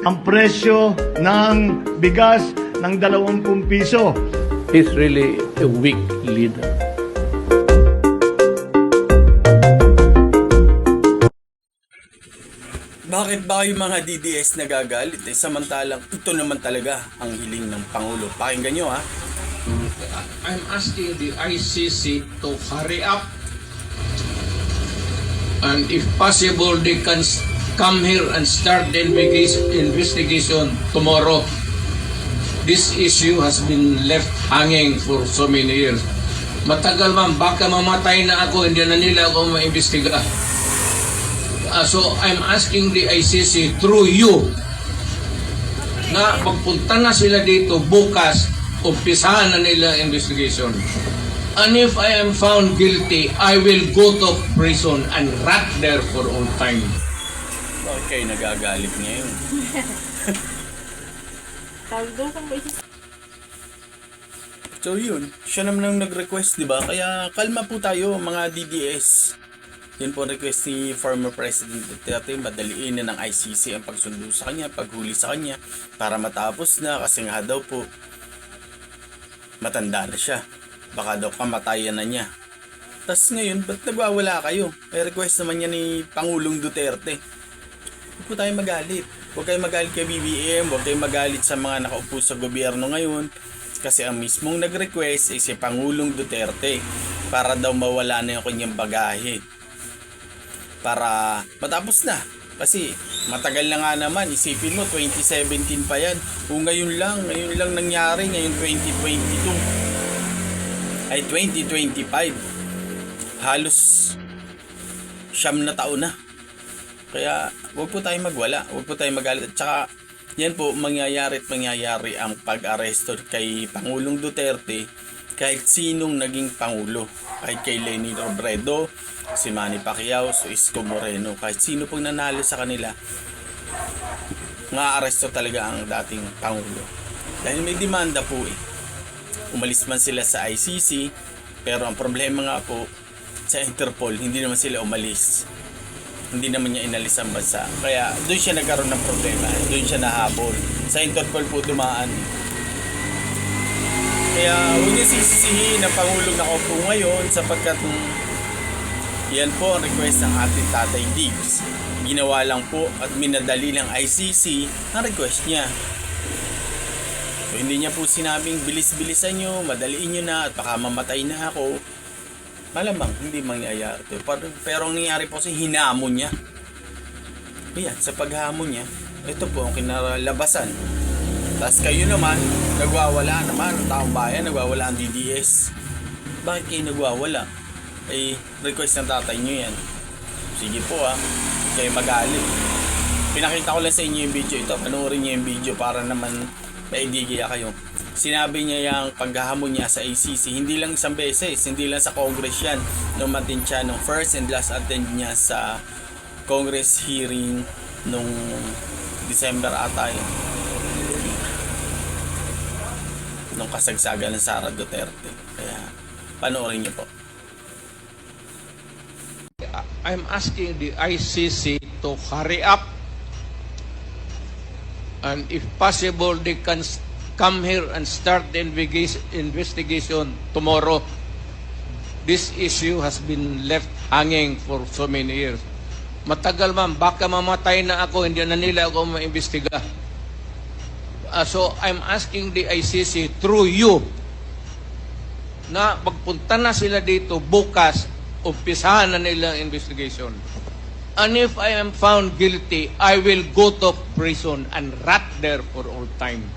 ang presyo ng bigas ng 20 piso. He's really a weak leader. Bakit ba yung mga DDS nagagalit samantalang ito naman talaga ang hiling ng Pangulo? Pakinggan nyo ha. I'm asking the ICC to hurry up, and if possible they can come here and start the investigation tomorrow. This issue has been left hanging for so many years. Matagal man, baka mamatay na ako, hindi na nila ako maimbestiga. So I'm asking the ICC through you na magpunta na sila dito bukas, umpisahan na nila investigation. And if I am found guilty, I will go to prison and rot there for all time. Bakit kayo nagagalit ngayon? So yun, siya naman ang nag-request, di ba? Kaya kalma po tayo mga DDS. Yun po request ni former President Duterte, madaliin na ng ICC ang pagsundo sa kanya, paghuli sa kanya, para matapos na kasi nga daw po matanda na siya. Baka daw kamatayan na niya. Tapos ngayon, ba't nagwawala kayo? May request naman niya ni Pangulong Duterte. Huwag po tayo magalit. Huwag kayo magalit kay BBM, huwag kayo magalit sa mga nakaupo sa gobyerno ngayon. Kasi ang mismong nag-request ay si Pangulong Duterte para daw mawala na yung kanyang bagahe. Para matapos na. Kasi matagal na nga naman, isipin mo 2017 pa yan. O ngayon lang nangyari, ngayon 2022 ay 2025. Halos 9 na taon na. Kaya huwag po tayong magwala, huwag po tayong magalit. At saka yan po mangyayari ang pag-aresto kay Pangulong Duterte kahit sinong naging Pangulo. Kahit kay Leni Robredo, si Manny Pacquiao, si Isko Moreno, kahit sino pong nanalo sa kanila, nga-aresto talaga ang dating Pangulo. Dahil may demanda po eh. Umalis man sila sa ICC, pero ang problema nga po sa Interpol, hindi naman sila umalis. Hindi naman niya inalis ang bansa. Kaya doon siya nagkaroon ng problema, doon siya nahabol. Sa Interpol po dumaan. Kaya huwag niyo sisisihin ang Pangulong nakaupo ngayon sapagkat yan po ang request ng ating Tatay Diggs. Ginawa lang po at minadali ng ICC ang request niya. So hindi niya po sinabing bilis-bilisan nyo, madaliin nyo na at baka mamatay na ako. Malamang hindi mangyayari ito. Pero ang nangyari po kasi hinamon niya. Ayan, sa paghamon niya, ito po ang kinalabasan. Tapos kayo naman, nagwawala naman ang taong bayan, nagwawala ang DDS. Bakit kayo nagwawala? Ay, request ng tatay nyo yan. Sige po kayo magalit. Pinakita ko lang sa inyo yung video ito. Panoorin nyo yung video para naman maidigaya kayo. Sinabi niya yung paghahamon niya sa ACC, hindi lang isang beses, hindi lang sa Congress yan. Nung matin siya nung first and last attend niya sa Congress hearing nung December ata yun. Nung kasagsagan ng Sara Duterte. Kaya panoorin niyo po. I'm asking the ICC to hurry up, and if possible they can come here and start the investigation tomorrow. This issue has been left hanging for so many years. Matagal man, baka mamatay na ako, hindi na nila ako maimbestiga. So I'm asking the ICC through you na magpunta na sila dito bukas, umpisahan na nila investigation. And if I am found guilty, I will go to prison and rot there for all time.